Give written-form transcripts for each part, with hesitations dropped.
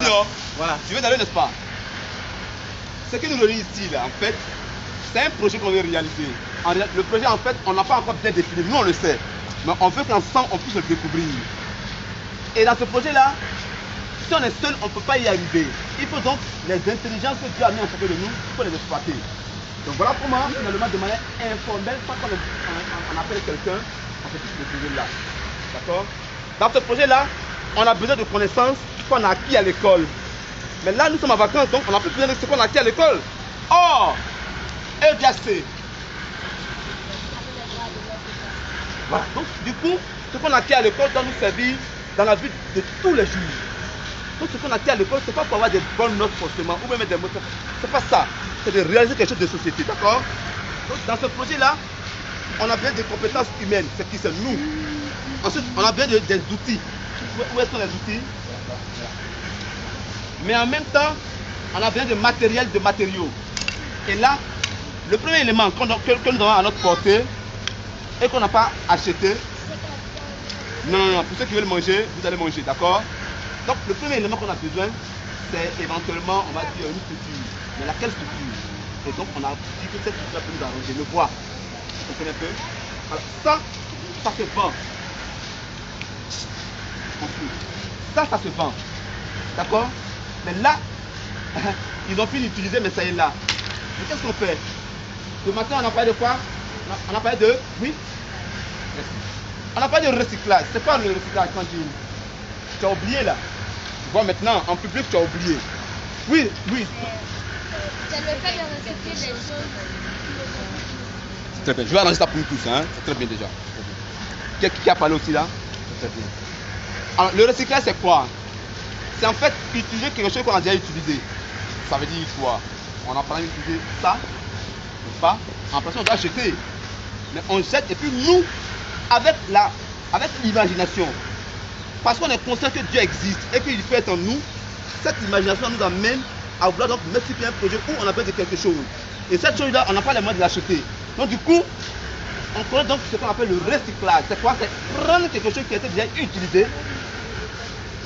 Junior, voilà. tu veux d'aller, n'est-ce pas? Ce qui nous réunit ici, là, en fait, c'est un projet qu'on veut réaliser. Le projet, en fait, on n'a pas encore bien défini. Nous, on le sait. Mais on veut qu'ensemble, on puisse le découvrir. Et dans ce projet-là, si on est seul, on ne peut pas y arriver. Il faut donc les intelligences que Dieu a mis en côté de nous, il faut les exploiter. Donc voilà comment, finalement, de manière informelle, sans qu'on appelle quelqu'un, on fait tout ce projet-là. D'accord? Dans ce projet-là, on a besoin de connaissances qu'on a acquis à l'école. Mais là, nous sommes en vacances, donc on n'a plus besoin de ce qu'on a acquis à l'école. Or, EGAC. Voilà. Donc, du coup, ce qu'on a acquis à l'école doit nous servir dans la vie de tous les jours. Donc, ce qu'on a acquis à l'école, ce n'est pas pour avoir des bonnes notes forcément, ou même des mots. C'est pas ça. C'est de réaliser quelque chose de société, d'accord? Donc, dans ce projet-là, on a besoin de compétences humaines, c'est qui c'est nous. Ensuite, on a besoin des outils. Où sont les outils? Mais en même temps, on a besoin de matériel, de matériaux. Et là, le premier élément que nous avons à notre portée et qu'on n'a pas acheté, non, pour ceux qui veulent manger, vous allez manger, d'accord? Donc, le premier élément qu'on a besoin, c'est éventuellement, on va dire, une structure. Mais laquelle structure? Et donc, on a dit que cette structure peut nous arranger, le bois. Vous comprenez un peu? Alors, ça se vend. Ça se vend. D'accord? Mais là, ils ont fini d'utiliser, mais ça y est là. Mais qu'est-ce qu'on fait? Ce matin, on a parlé de quoi? On a parlé de... Oui? Merci. On a parlé de recyclage. C'est quoi le recyclage quand tu as oublié là? Tu vois maintenant, en public, tu as oublié. Oui. C'est le fait de recycler les choses. C'est très bien. Je vais arranger ça pour nous tous. Hein? C'est très bien déjà. Qui a parlé aussi là? C'est très bien. Alors, le recyclage, c'est quoi? C'est en fait utiliser quelque chose qu'on a déjà utilisé. Ça veut dire quoi? On a pas utilisé ça, n'est-ce pas? En principe, on doit jeter. Mais on jette et puis nous, avec l'imagination, parce qu'on est conscient que Dieu existe et qu'il peut être en nous, cette imagination nous amène à vouloir donc multiplier un projet où on a besoin de quelque chose. Et cette chose-là, on n'a pas les moyens de l'acheter. Donc du coup, on connaît donc ce qu'on appelle le recyclage. C'est quoi? C'est prendre quelque chose qui a été déjà utilisé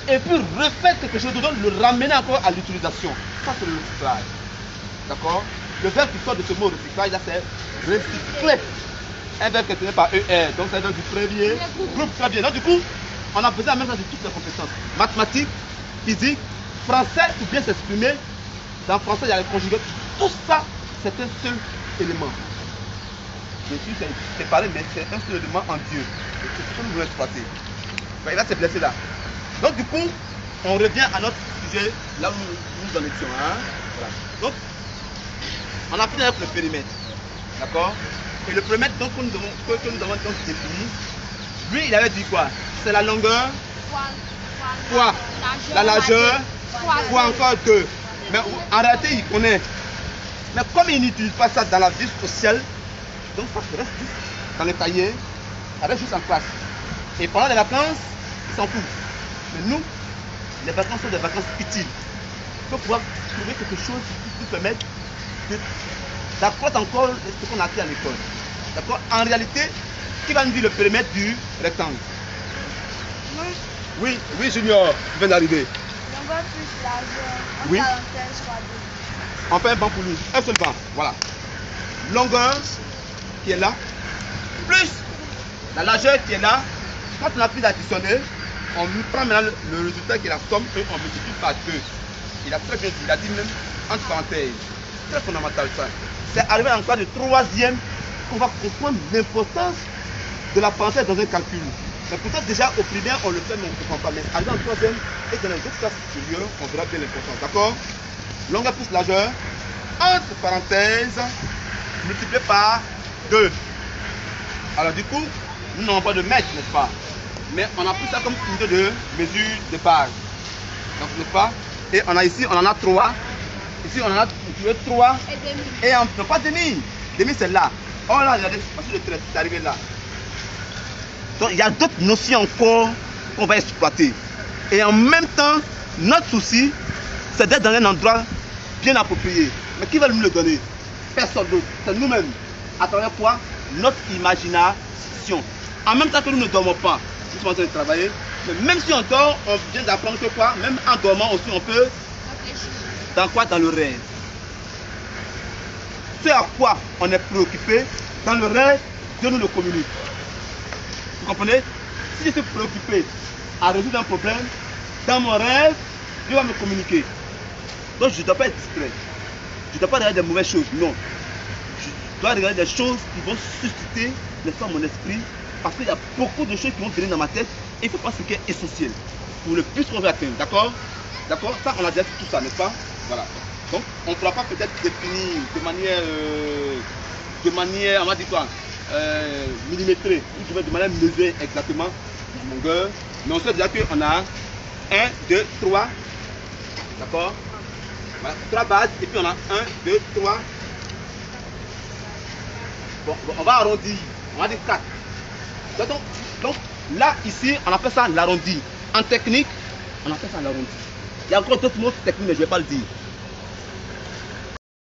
et puis refaire quelque chose d'autre, le ramener encore à l'utilisation. Ça, c'est le recyclage. D'accord? Le verbe qui sort de ce mot recyclage, là, c'est recycler. Un verbe qui est tenu par ER. Donc, ça donne du premier groupe. Très bien. Donc, du coup, on a besoin en même temps de toutes les compétences. Mathématiques, physique, français, pour bien s'exprimer. Dans le français, il y a les conjugations. Tout ça, c'est un seul élément. Bien sûr, c'est séparé, mais c'est un seul élément en Dieu. C'est ce que nous voulons exploiter. Et là, c'est blessé là. Donc du coup, on revient à notre sujet, là où nous en étions. Hein? Voilà. Donc, on a fini avec le périmètre. D'accord? Et le périmètre donc, que nous avons donc défini, lui, il avait dit quoi? C'est la longueur, fois la largeur, fois encore 2. Mais en réalité, il connaît. Mais comme il n'utilise pas ça dans la vie sociale, donc ça reste juste dans les cahiers, ça reste juste en classe. Et pendant les vacances, il s'en fout. Mais nous, les vacances sont des vacances utiles. Il faut pouvoir trouver quelque chose qui nous permette d'accroître encore ce qu'on a appris à l'école. D'accord? En réalité, qui va nous dire le périmètre du rectangle? Oui, Junior, tu viens d'arriver. Longueur plus largeur, Oui. parenthèse fois 2. On fait un banc pour lui, un seul banc, voilà. Longueur qui est là, plus la largeur qui est là. Quand on a pu l'additionner, on prend maintenant le résultat qui est la somme et on multiplie par 2. Il a très bien dit, il a dit même entre parenthèses. Très fondamental ça. C'est arrivé en cas de troisième qu'on va comprendre l'importance de la parenthèse dans un calcul. Mais peut-être déjà au primaire on le fait mais on ne comprend pas. Mais arrivé en troisième et dans les autres classes supérieures, on verra bien l'importance. D'accord? Longueur plus largeur, entre parenthèses, multiplié par 2. Alors du coup, nous n'avons pas de mètre, n'est-ce pas? Mais on a pris ça comme unité de mesure de base. Donc, n'est-ce pas? Et on a ici, on en a 3. Ici, on en a 3. Et demi. Et on ne pas demi. Demi, c'est là. Oh là, regardez, le trait, c'est arrivé là. Donc, il y a d'autres notions encore qu'on va exploiter. Et en même temps, notre souci, c'est d'être dans un endroit bien approprié. Mais qui va nous le donner? Personne d'autre. C'est nous-mêmes. À travers quoi? Notre imagination. En même temps que nous ne dormons pas, nous sommes en train de travailler, Mais même si on dort, on vient d'apprendre que quoi? Même en dormant aussi, on peut. Dans quoi? Dans le rêve. Ce à quoi on est préoccupé, dans le rêve, Dieu nous le communique. Vous comprenez? Si je suis préoccupé à résoudre un problème, dans mon rêve, Dieu va me communiquer. Donc je ne dois pas être distrait. Je ne dois pas regarder des mauvaises choses, non. Je dois regarder des choses qui vont susciter, n'est-ce pas, mon esprit, parce qu'il y a beaucoup de choses qui vont venir dans ma tête et il faut pas ce qui est essentiel pour le plus qu'on veut atteindre, d'accord? D'accord? Ça, on a déjà tout ça, n'est-ce pas? Voilà. Donc, on ne pourra pas peut-être définir de manière, on va dire quoi, millimétrée, ou de manière mesurée exactement la longueur, mais on sait déjà qu'on a 1, 2, 3, d'accord? Voilà, 3 bases, et puis on a 1, 2, 3. Bon, on va arrondir, on va dire 4. Donc là, ici, on appelle ça l'arrondi. En technique, on appelle ça l'arrondi. Il y a encore d'autres mots techniques, mais je ne vais pas le dire.